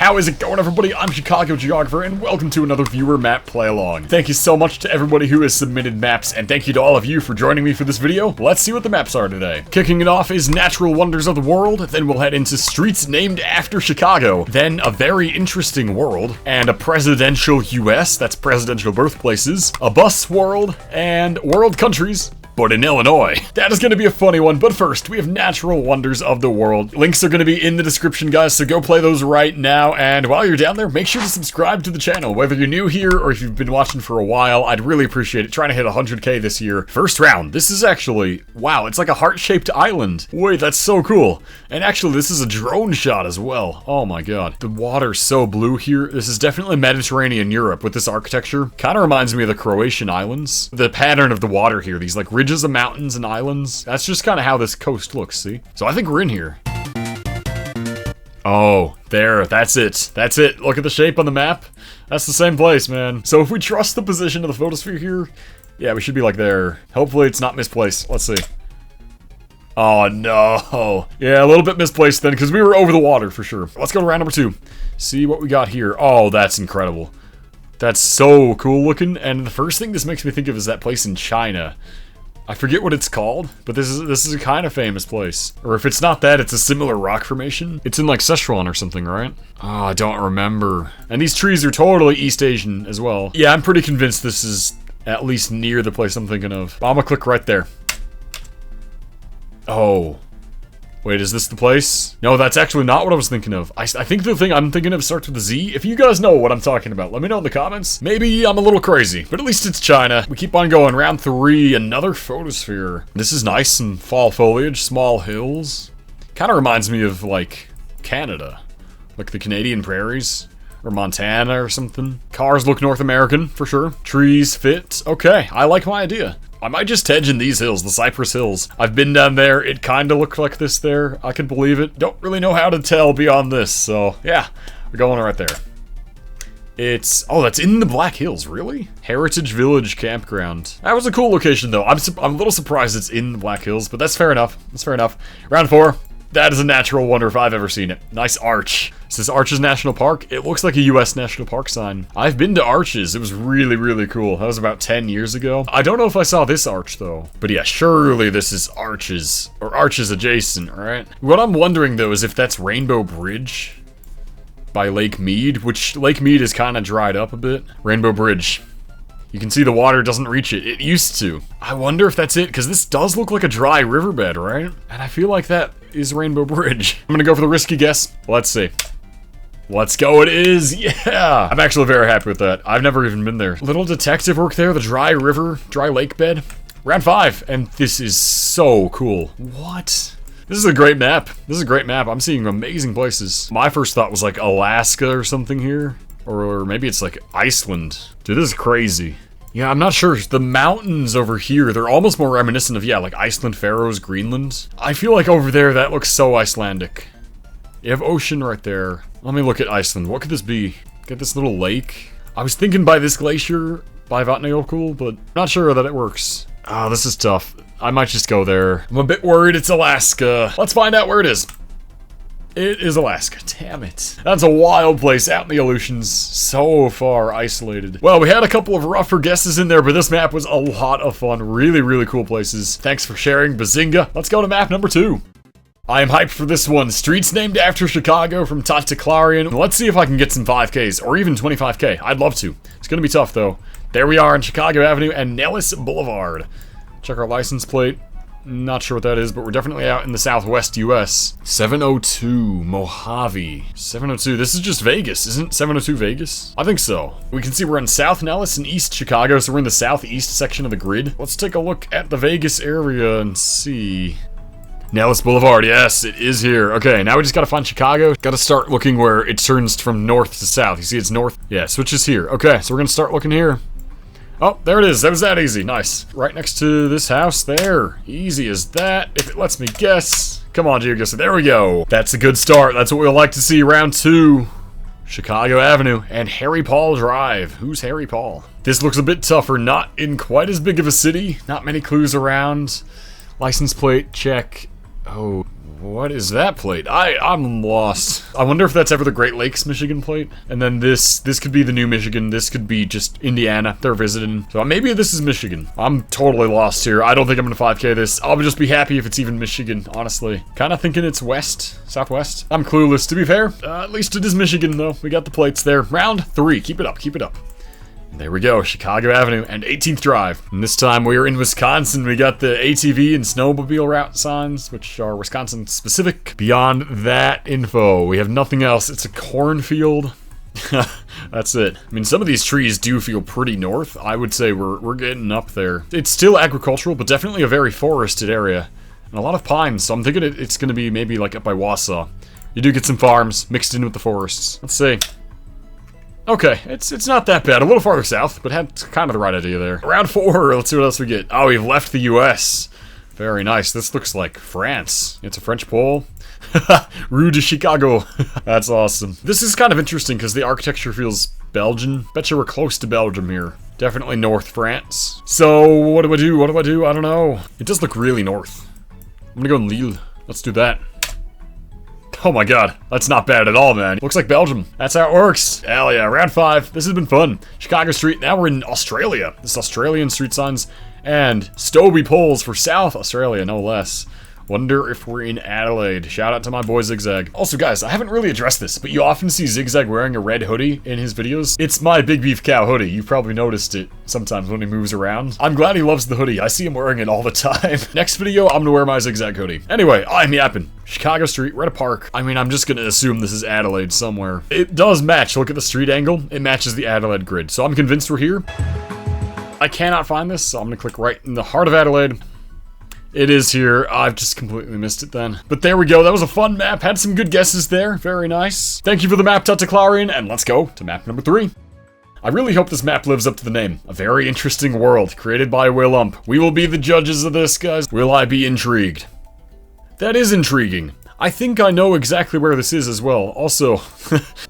How is it going, everybody? I'm Chicago Geographer, and welcome to another viewer map play-along. Thank you so much to everybody who has submitted maps, and thank you to all of you for joining me for this video. Let's see what the maps are today. Kicking it off is Natural Wonders of the World, then we'll head into Streets Named After Chicago, then a Very Interesting World, and a Presidential US, that's Presidential Birthplaces, a Bus World, and World Countries, but in Illinois. That is going to be a funny one, but first, we have Natural Wonders of the World. Links are going to be in the description, guys, so go play those right now, and while you're down there, make sure to subscribe to the channel. Whether you're new here or if you've been watching for a while, I'd really appreciate it. Trying to hit 100k this year. First round, this is actually, wow, it's like a heart-shaped island. Wait, that's so cool. And actually, this is a drone shot as well. Oh my god. The water's so blue here. This is definitely Mediterranean Europe with this architecture. Kind of reminds me of the Croatian islands. The pattern of the water here, these like ridges of mountains and islands. That's just kind of how this coast looks, see? So I think we're in here. Oh, there, that's it. That's it. Look at the shape on the map. That's the same place, man. So if we trust the position of the photosphere here, yeah, we should be like there. Hopefully it's not misplaced. Let's see. Oh, no. Yeah, a little bit misplaced then, because we were over the water for sure. Let's go to round number 2. See what we got here. Oh, that's incredible. That's so cool looking, and the first thing this makes me think of is that place in China. I forget what it's called, but this is a kind of famous place. Or if it's not that, it's a similar rock formation. It's in like Sichuan or something, right? Oh, I don't remember. And these trees are totally East Asian as well. Yeah, I'm pretty convinced this is at least near the place I'm thinking of. I'm gonna click right there. Oh. Wait, is this the place? No, that's actually not what I was thinking of. I think the thing I'm thinking of starts with a Z. If you guys know what I'm talking about, let me know in the comments. Maybe I'm a little crazy, but at least it's China. We keep on going. Round 3, another photosphere. This is nice and fall foliage, small hills. Kind of reminds me of, like, Canada. Like the Canadian prairies. Or Montana or something. Cars look North American, for sure. Trees fit. Okay, I like my idea. I might just hedge in these hills, the Cypress Hills. I've been down there, it kinda looked like this there. I can believe it. Don't really know how to tell beyond this, so yeah. We're going right there. It's, oh, that's in the Black Hills, really? Heritage Village Campground. That was a cool location though. I'm a little surprised it's in the Black Hills, but that's fair enough. That's fair enough. Round 4. That is a natural wonder if I've ever seen it. Nice arch. Is this Arches National Park? It looks like a U.S. National Park sign. I've been to Arches. It was really, really cool. That was about 10 years ago. I don't know if I saw this arch, though. But yeah, surely this is Arches. Or Arches adjacent, right? What I'm wondering, though, is if that's Rainbow Bridge by Lake Mead, which Lake Mead is kind of dried up a bit. Rainbow Bridge. You can see the water doesn't reach it. It used to. I wonder if that's it, because this does look like a dry riverbed, right? And I feel like that is Rainbow Bridge. I'm gonna go for the risky guess. Let's see. Let's go, it is! Yeah! I'm actually very happy with that. I've never even been there. Little detective work there, the dry river, dry lake bed. Round 5, and this is so cool. What? This is a great map. This is a great map. I'm seeing amazing places. My first thought was like Alaska or something here. Or maybe it's like Iceland. Dude, this is crazy. Yeah, I'm not sure. The mountains over here, they're almost more reminiscent of, yeah, like Iceland, Faroes, Greenland. I feel like over there, that looks so Icelandic. You have ocean right there. Let me look at Iceland. What could this be? Get this little lake. I was thinking by this glacier, by Vatnajökull, but not sure that it works. Oh, this is tough. I might just go there. I'm a bit worried it's Alaska. Let's find out where it is. It is Alaska. Damn it. That's a wild place out in the Aleutians. So far isolated. Well, we had a couple of rougher guesses in there, but this map was a lot of fun. Really, really cool places. Thanks for sharing, Bazinga. Let's go to map number 2. I am hyped for this one. Streets Named After Chicago from Tata Clarion. Let's see if I can get some 5Ks, or even 25K. I'd love to. It's gonna be tough, though. There we are on Chicago Avenue and Nellis Boulevard. Check our license plate. Not sure what that is, but we're definitely out in the southwest US. 702 Mojave. 702, this is just Vegas, isn't 702 Vegas? I think so. We can see we're in South Nellis and East Chicago, so we're in the southeast section of the grid. Let's take a look at the Vegas area and see. Nellis Boulevard, yes, it is here. Okay, now we just gotta find Chicago. Gotta start looking where it turns from north to south. You see it's north? Yeah, switches here. Okay, so we're gonna start looking here. Oh, there it is. That was that easy. Nice. Right next to this house there. Easy as that, if it lets me guess. Come on, GeoGuessr. There we go. That's a good start. That's what we'll like to see. Round 2. Chicago Avenue and Harry Paul Drive. Who's Harry Paul? This looks a bit tougher. Not in quite as big of a city. Not many clues around. License plate, check. Oh, What is that plate? I'm lost. I wonder if that's ever the Great Lakes, Michigan plate. And then this could be the new Michigan. This could be just Indiana. They're visiting. So maybe this is Michigan. I'm totally lost here. I don't think I'm gonna 5K this. I'll just be happy if it's even Michigan, honestly. Kind of thinking it's west, southwest. I'm clueless, to be fair. At least it is Michigan, though. We got the plates there. Round 3. Keep it up, keep it up. There we go, Chicago Avenue and 18th Drive. And this time we are in Wisconsin. We got the ATV and snowmobile route signs, which are Wisconsin specific. Beyond that info, we have nothing else. It's a cornfield. That's it. I mean, some of these trees do feel pretty north. I would say we're getting up there. It's still agricultural, but definitely a very forested area. And a lot of pines, so I'm thinking it's gonna be maybe like up by Wausau. You do get some farms mixed in with the forests. Let's see. Okay, it's not that bad. A little farther south, but had kind of the right idea there. Round 4, let's see what else we get. Oh, we've left the US. Very nice. This looks like France. It's a French pole. Rue de Chicago. That's awesome. This is kind of interesting because the architecture feels Belgian. Bet you we're close to Belgium here. Definitely North France. So, what do I do? What do I do? I don't know. It does look really north. I'm gonna go in Lille. Let's do that. Oh my god, that's not bad at all, man. Looks like Belgium. That's how it works. Hell yeah, round 5. This has been fun. Chicago Street, now we're in Australia. This is Australian street signs and Stobie poles for South Australia, no less. Wonder if we're in Adelaide. Shout out to my boy Zigzag. Also, guys, I haven't really addressed this, but you often see Zigzag wearing a red hoodie in his videos. It's my Big Beef Cow hoodie. You've probably noticed it sometimes when he moves around. I'm glad he loves the hoodie. I see him wearing it all the time. Next video, I'm gonna wear my Zigzag hoodie. Anyway, I'm yapping. Chicago Street, we're at a park. I mean, I'm just gonna assume this is Adelaide somewhere. It does match. Look at the street angle. It matches the Adelaide grid. So I'm convinced we're here. I cannot find this, so I'm gonna click right in the heart of Adelaide. It is here. I've just completely missed it then. But there we go. That was a fun map. Had some good guesses there. Very nice. Thank you for the map, Tutaclarian, and let's go to map number 3. I really hope this map lives up to the name. A very interesting world created by Will Ump. We will be the judges of this, guys. Will I be intrigued? That is intriguing. I think I know exactly where this is as well. Also,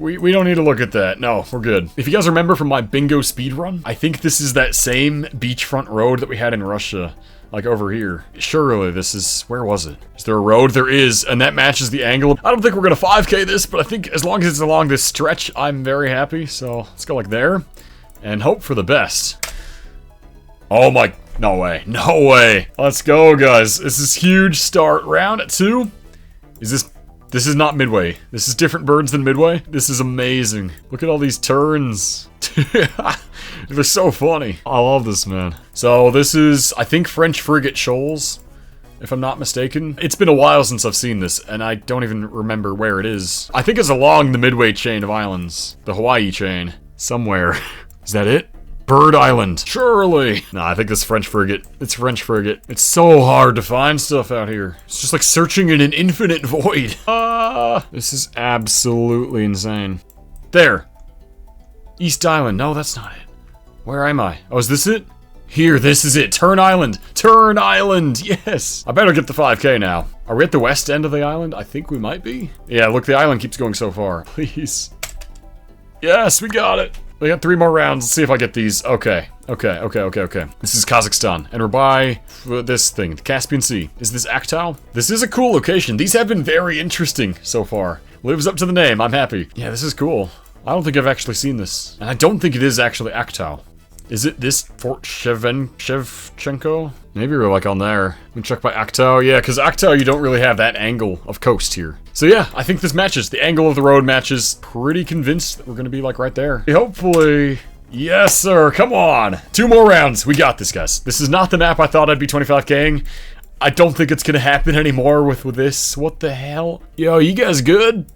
we don't need to look at that. No, we're good. If you guys remember from my bingo speedrun, I think this is that same beachfront road that we had in Russia. Like over here. Surely this is, where was it? Is there a road? There is, and that matches the angle. I don't think we're gonna 5K this, but I think as long as it's along this stretch, I'm very happy. So let's go like there and hope for the best. Oh my, no way, no way. Let's go, guys. This is huge start. Round 2. Is this is not Midway. This is different birds than Midway. This is amazing. Look at all these turns. They're so funny. I love this, man. So this is, I think, French Frigate Shoals, if I'm not mistaken. It's been a while since I've seen this, and I don't even remember where it is. I think it's along the Midway chain of islands. The Hawaii chain. Somewhere. Is that it? Bird Island. Surely. Nah, I think it's French Frigate. It's French Frigate. It's so hard to find stuff out here. It's just like searching in an infinite void. This is absolutely insane. There. East Island. No, that's not it. Where am I? Oh, is this it? Here, this is it. Turn Island. Turn Island. Yes. I better get the 5K now. Are we at the west end of the island? I think we might be. Yeah, look, the island keeps going so far. Please. Yes, we got it. We got 3 more rounds. Let's see if I get these. Okay. This is Kazakhstan, and we're by this thing, the Caspian Sea. Is this Aktau? This is a cool location. These have been very interesting so far. Lives up to the name. I'm happy. Yeah, this is cool. I don't think I've actually seen this. And I don't think it is actually Aktau. Is it this Fort Shevchenko? Maybe we're like on there. Let me check by Aktau. Yeah, because Aktau, you don't really have that angle of coast here. So yeah, I think this matches. The angle of the road matches. Pretty convinced that we're going to be like right there. Hopefully. Yes, sir. Come on. 2 more rounds. We got this, guys. This is not the map I thought I'd be 25K'ing. I don't think it's going to happen anymore with this. What the hell? Yo, you guys good?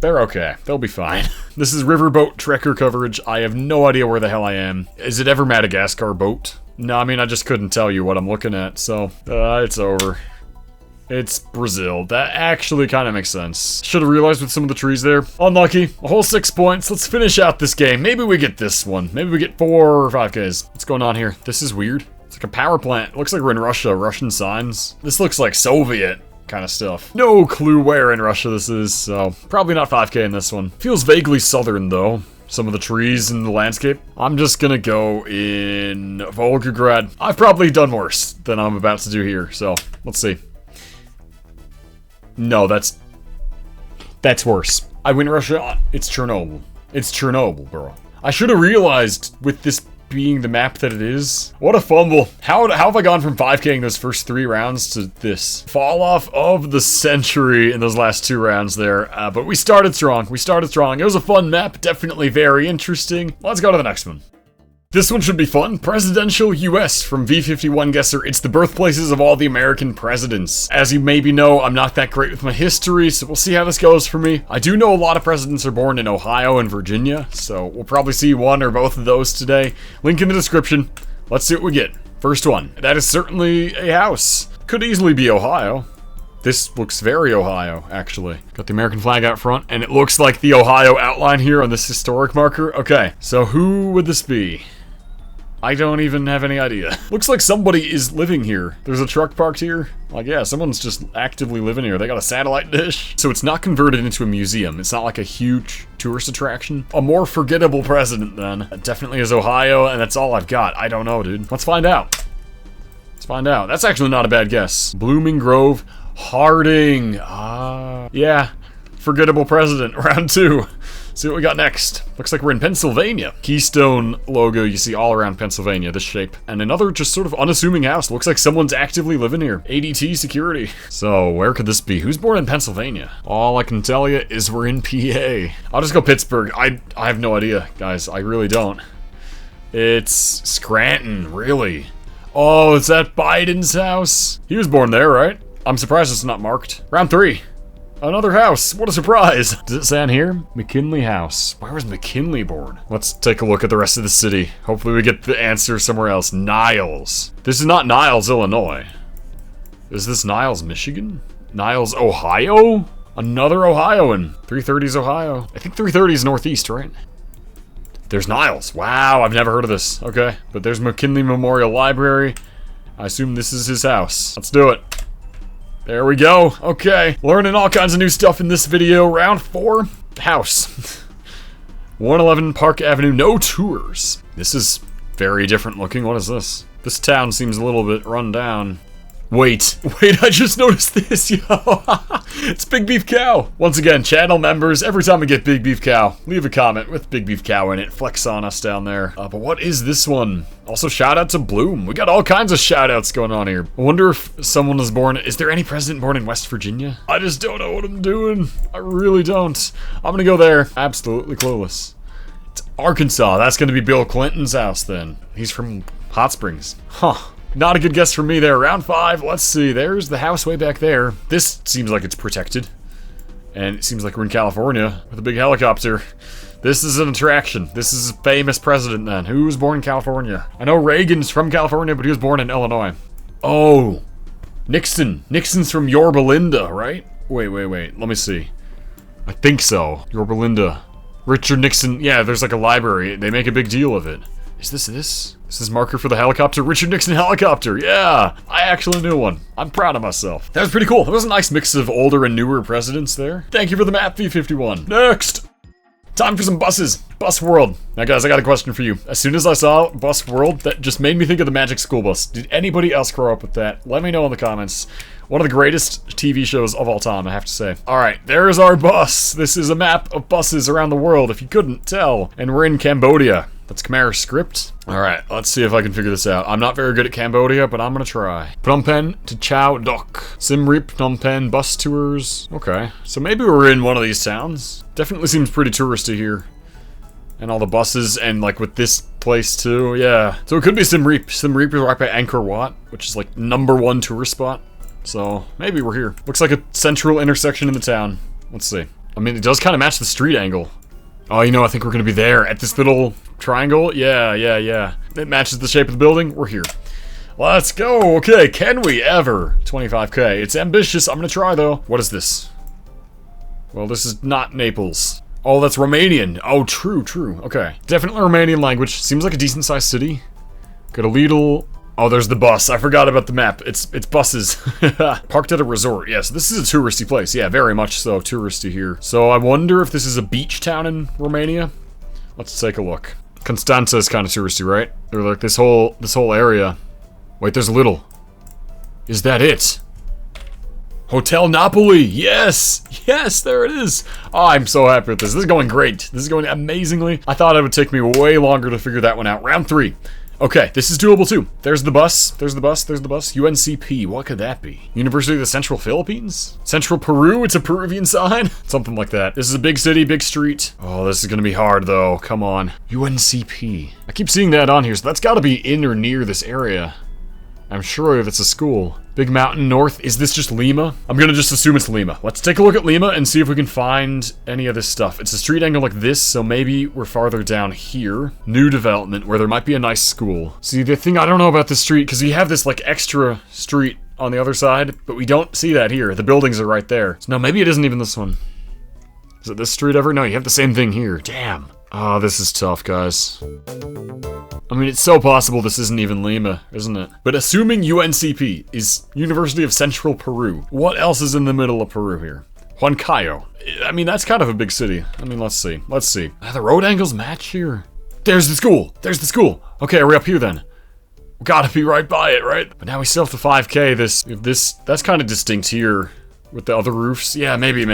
They're okay. They'll be fine. This is riverboat trekker coverage. I have no idea where the hell I am. Is it ever Madagascar boat? No, I mean, I just couldn't tell you what I'm looking at, so it's over. It's Brazil. That actually kind of makes sense. Should have realized with some of the trees there. Unlucky. A whole 6 points. Let's finish out this game. Maybe we get this one. Maybe we get 4 or 5Ks. What's going on here? This is weird. It's like a power plant. It looks like we're in Russia. Russian signs. This looks like Soviet kind of stuff. No clue where in Russia this is, so probably not 5K in this one. Feels vaguely southern though. Some of the trees in the landscape. I'm just gonna go in Volgograd. I've probably done worse than I'm about to do here, so let's see. No, that's worse. I win Russia. It's Chernobyl. It's Chernobyl, bro. I should have realized with this being the map that it is. What a fumble. How have I gone from 5K'ing those first 3 rounds to this? Fall off of the century in those last 2 rounds there. But we started strong. We started strong. It was a fun map. Definitely very interesting. Let's go to the next one. This one should be fun. Presidential US from V51Guesser. It's the birthplaces of all the American presidents. As you maybe know, I'm not that great with my history, so we'll see how this goes for me. I do know a lot of presidents are born in Ohio and Virginia, so we'll probably see one or both of those today. Link in the description. Let's see what we get. First one. That is certainly a house. Could easily be Ohio. This looks very Ohio, actually. Got the American flag out front, and it looks like the Ohio outline here on this historic marker. Okay, so who would this be? I don't even have any idea. Looks like somebody is living here. There's a truck parked here. Like, yeah, someone's just actively living here. They got a satellite dish. So it's not converted into a museum. It's not like a huge tourist attraction. A more forgettable president, then. It definitely is Ohio, and that's all I've got. I don't know, dude. Let's find out. Let's find out. That's actually not a bad guess. Blooming Grove, Harding. Yeah. Forgettable president, round 2. See what we got next. Looks like we're in Pennsylvania. Keystone logo you see all around Pennsylvania, this shape. And another just sort of unassuming house. Looks like someone's actively living here. ADT security. So where could this be? Who's born in Pennsylvania? All I can tell you is we're in PA. I'll just go Pittsburgh. I have no idea, guys. I really don't. It's Scranton, really. Oh, is that Biden's house? He was born there, right? I'm surprised it's not marked. Round 3. Another house. What a surprise. Does it say on here? McKinley House. Where was McKinley born? Let's take a look at the rest of the city. Hopefully we get the answer somewhere else. Niles. This is not Niles, Illinois. Is this Niles, Michigan? Niles, Ohio? Another Ohioan. 330's Ohio. I think 330 is northeast, right? There's Niles. Wow, I've never heard of this. Okay, but there's McKinley Memorial Library. I assume this is his house. Let's do it. There we go. Okay. Learning all kinds of new stuff in this video. Round 4. House. 111 Park Avenue. No tours. This is very different looking. What is this? This town seems a little bit run down. Wait, I just noticed this, yo. It's Big Beef Cow. Once again, channel members, every time we get Big Beef Cow, leave a comment with Big Beef Cow in it. Flex on us down there. But what is this one? Also, shout out to Bloom. We got all kinds of shout outs going on here. I wonder if someone was born. Is there any president born in West Virginia? I just don't know what I'm doing. I really don't. I'm gonna go there. Absolutely clueless. It's Arkansas. That's gonna be Bill Clinton's house then. He's from Hot Springs. Huh. Not a good guess for me there. Round 5, let's see. There's the house way back there. This seems like it's protected. And it seems like we're in California with a big helicopter. This is an attraction. This is a famous president then. Who was born in California? I know Reagan's from California, but he was born in Illinois. Oh, Nixon. Nixon's from Yorba Linda, right? Wait. Let me see. I think so. Yorba Linda. Richard Nixon. Yeah, there's like a library. They make a big deal of it. Is this? This is marker for the helicopter. Richard Nixon helicopter. Yeah, I actually knew one. I'm proud of myself. That was pretty cool. That was a nice mix of older and newer presidents there. Thank you for the map, V51. Next. Time for some buses. Bus World. Now guys, I got a question for you. As soon as I saw Bus World, that just made me think of the Magic School Bus. Did anybody else grow up with that? Let me know in the comments. One of the greatest TV shows of all time, I have to say. Alright, there's our bus. This is a map of buses around the world, if you couldn't tell. And we're in Cambodia. That's Khmer script. Alright, let's see if I can figure this out. I'm not very good at Cambodia, but I'm gonna try. Phnom Penh to Chao Dok. Siem Reap, Phnom Penh, bus tours. Okay, so maybe we're in one of these towns. Definitely seems pretty touristy here. And all the buses, and like with this place too, yeah. So it could be Siem Reap. Siem Reap is right by Angkor Wat, which is like #1 tourist spot. So maybe we're here. Looks like a central intersection in the town. Let's see. I mean, it does kind of match the street angle. Oh, you know, I think we're gonna be there at this little triangle. Yeah. It matches the shape of the building. We're here. Let's go. Okay, can we ever? 25K. It's ambitious. I'm gonna try though. What is this? Well, this is not Naples. Oh, that's Romanian. Oh, true. Okay. Definitely Romanian language. Seems like a decent sized city. Got a Lidl. Oh, there's the bus. I forgot about the map. It's buses. Parked at a resort. Yes, this is a touristy place. Yeah, very much so touristy here. So I wonder if this is a beach town in Romania. Let's take a look. Constanța is kind of touristy, right? Or like this whole area. Wait, there's a little. Is that it? Hotel Napoli. Yes. Yes, there it is. Oh, I'm so happy with this. This is going great. This is going amazingly. I thought it would take me way longer to figure that one out. Round 3. Okay, this is doable too. There's the bus. There's the bus. There's the bus. UNCP. What could that be? University of the Central Philippines? Central Peru? It's a Peruvian sign? Something like that. This is a big city, big street. Oh, this is gonna be hard though. Come on. UNCP. I keep seeing that on here, so that's gotta be in or near this area. I'm sure that's a school. Big mountain north. Is this just Lima? I'm gonna just assume it's Lima. Let's take a look at Lima and see if we can find any of this stuff. It's a street angle like this, so maybe we're farther down here. New development where there might be a nice school. See, the thing I don't know about this street, because you have this like extra street on the other side, but we don't see that here. The buildings are right there. So no, maybe it isn't even this one. Is it this street ever? No, you have the same thing here. Damn. Oh, this is tough, guys. I mean, it's so possible this isn't even Lima, isn't it? But assuming UNCP is University of Central Peru, what else is in the middle of Peru here? Huancayo. I mean, that's kind of a big city. I mean, let's see. Let's see. The road angles match here. There's the school. There's the school. Okay, are we up here then? We gotta be right by it, right? But now we still have to 5K this. That's kind of distinct here with the other roofs. Yeah, maybe.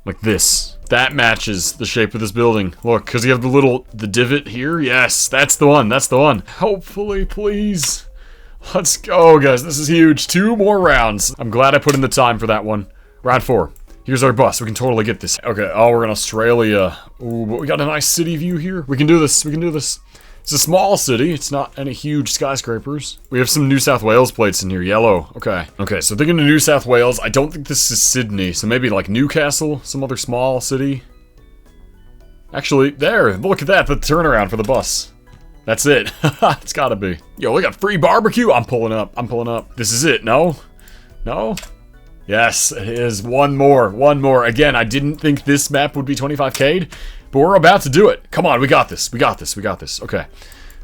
Like this. That matches the shape of this building. Look, because you have the divot here. Yes, that's the one. That's the one. Hopefully, please. Let's go, guys. This is huge. 2 more rounds. I'm glad I put in the time for that one. Round 4. Here's our bus. We can totally get this. Okay, oh, we're in Australia. Ooh, but we got a nice city view here. We can do this. We can do this. It's a small city. It's not any huge skyscrapers. We have some New South Wales plates in here. Yellow. Okay. Okay, so thinking of New South Wales. I don't think this is Sydney. So maybe like Newcastle, some other small city. Actually, there. Look at that. The turnaround for the bus. That's it. It's gotta be. Yo, we got free barbecue. I'm pulling up. I'm pulling up. This is it. No? No? Yes, it is. One more. One more. Again, I didn't think this map would be 25K'd. But we're about to do it. Come on, we got this. We got this. We got this. Okay.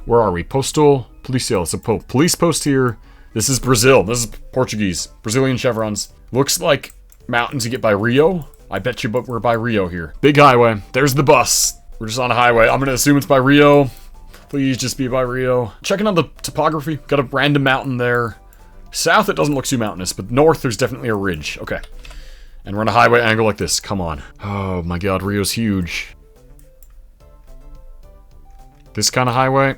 Where are we? Postal Policial. It's a police post here. This is Brazil. This is Portuguese. Brazilian chevrons. Looks like mountains you get by Rio. I bet you we're by Rio here. Big highway. There's the bus. We're just on a highway. I'm going to assume it's by Rio. Please just be by Rio. Checking on the topography. Got a random mountain there. South, it doesn't look too mountainous. But north, there's definitely a ridge. Okay. And we're on a highway angle like this. Come on. Oh my god, Rio's huge. This kind of highway.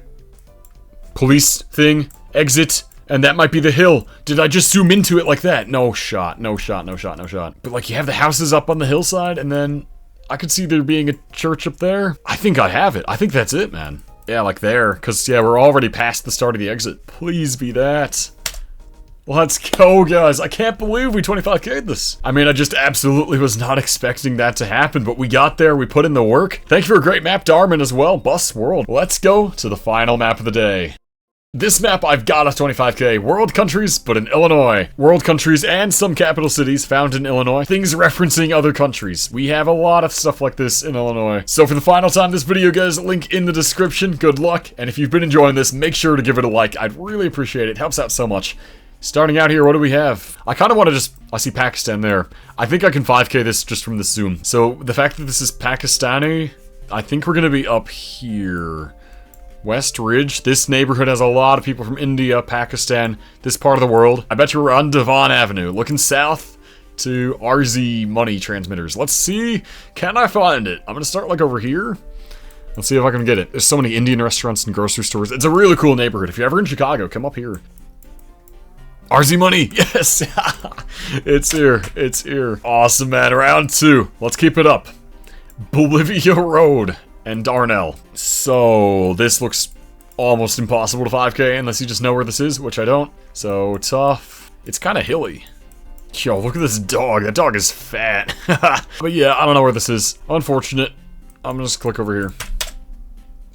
Police thing. Exit. And that might be the hill. Did I just zoom into it like that? No shot. No shot. No shot. No shot. But like you have the houses up on the hillside and then I could see there being a church up there. I think I have it. I think that's it, man. Yeah, like there. Because, yeah, we're already past the start of the exit. Please be that. Let's go, guys. I can't believe we 25K'd this. I mean, I just absolutely was not expecting that to happen, but we got there. We put in the work. Thank you for a great map, Darman, as well. Bus World. Let's go to the final map of the day. This map, I've got a 25K. World countries, but in Illinois. World countries and some capital cities found in Illinois. Things referencing other countries. We have a lot of stuff like this in Illinois. So for the final time this video, guys, link in the description. Good luck. And if you've been enjoying this, make sure to give it a like. I'd really appreciate it. It helps out so much. Starting out here, what do we have? I kind of want to just... I see Pakistan there. I think I can 5K this just from the zoom. So the fact that this is Pakistani, I think we're going to be up here. West Ridge. This neighborhood has a lot of people from India, Pakistan, this part of the world. I bet you we're on Devon Avenue, looking south to RZ money transmitters. Let's see. Can I find it? I'm going to start like over here. Let's see if I can get it. There's so many Indian restaurants and grocery stores. It's a really cool neighborhood. If you're ever in Chicago, come up here. RZ money, yes! It's here, it's here. Awesome, man. Round 2. Let's keep it up. Bolivia Road and Darnell. So, this looks almost impossible to 5K unless you just know where this is, which I don't. So, tough. It's kind of hilly. Yo, look at this dog. That dog is fat. But yeah, I don't know where this is. Unfortunate. I'm gonna just click over here.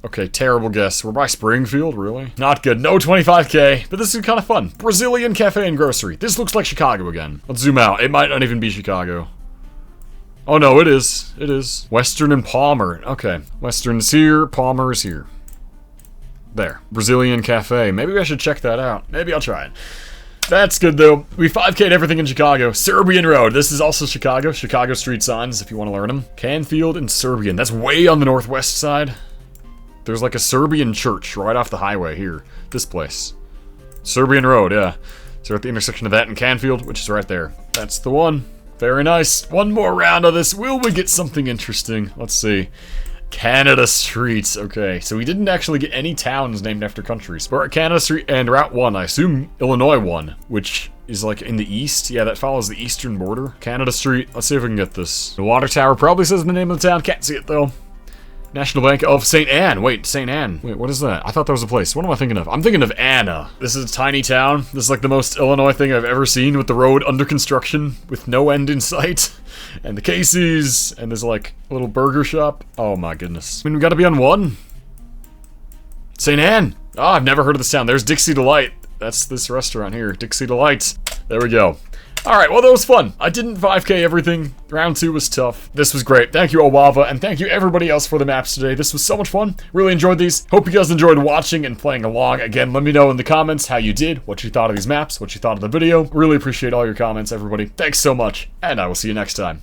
Okay, terrible guess. We're by Springfield, really? Not good. No 25K, but this is kind of fun. Brazilian cafe and grocery. This looks like Chicago again. Let's zoom out. It might not even be Chicago. Oh no, it is. It is. Western and Palmer. Okay. Western is here, Palmer is here. There. Brazilian cafe. Maybe I should check that out. Maybe I'll try it. That's good though. We 5K'd everything in Chicago. Serbian Road. This is also Chicago. Chicago street signs if you want to learn them. Canfield and Serbian. That's way on the northwest side. There's like a Serbian church right off the highway here. This place. Serbian Road, yeah. So we're at the intersection of that and Canfield, which is right there. That's the one. Very nice. One more round of this. Will we get something interesting? Let's see. Canada Streets. Okay, so we didn't actually get any towns named after countries. We're at Canada Street and Route 1. I assume Illinois 1, which is like in the east. Yeah, that follows the eastern border. Canada Street. Let's see if we can get this. The water tower probably says the name of the town. Can't see it though. National Bank of St. Anne. Wait, St. Anne. Wait, what is that? I thought that was a place. What am I thinking of? I'm thinking of Anna. This is a tiny town. This is like the most Illinois thing I've ever seen, with the road under construction with no end in sight. And the Casey's. And there's like a little burger shop. Oh my goodness. I mean, we gotta be on 1. St. Anne. Oh, I've never heard of this town. There's Dixie Delight. That's this restaurant here. Dixie Delight. There we go. Alright, well that was fun. I didn't 5k everything. Round 2 was tough. This was great. Thank you, Owava, and thank you everybody else for the maps today. This was so much fun. Really enjoyed these. Hope you guys enjoyed watching and playing along. Again, let me know in the comments how you did, what you thought of these maps, what you thought of the video. Really appreciate all your comments, everybody. Thanks so much, and I will see you next time.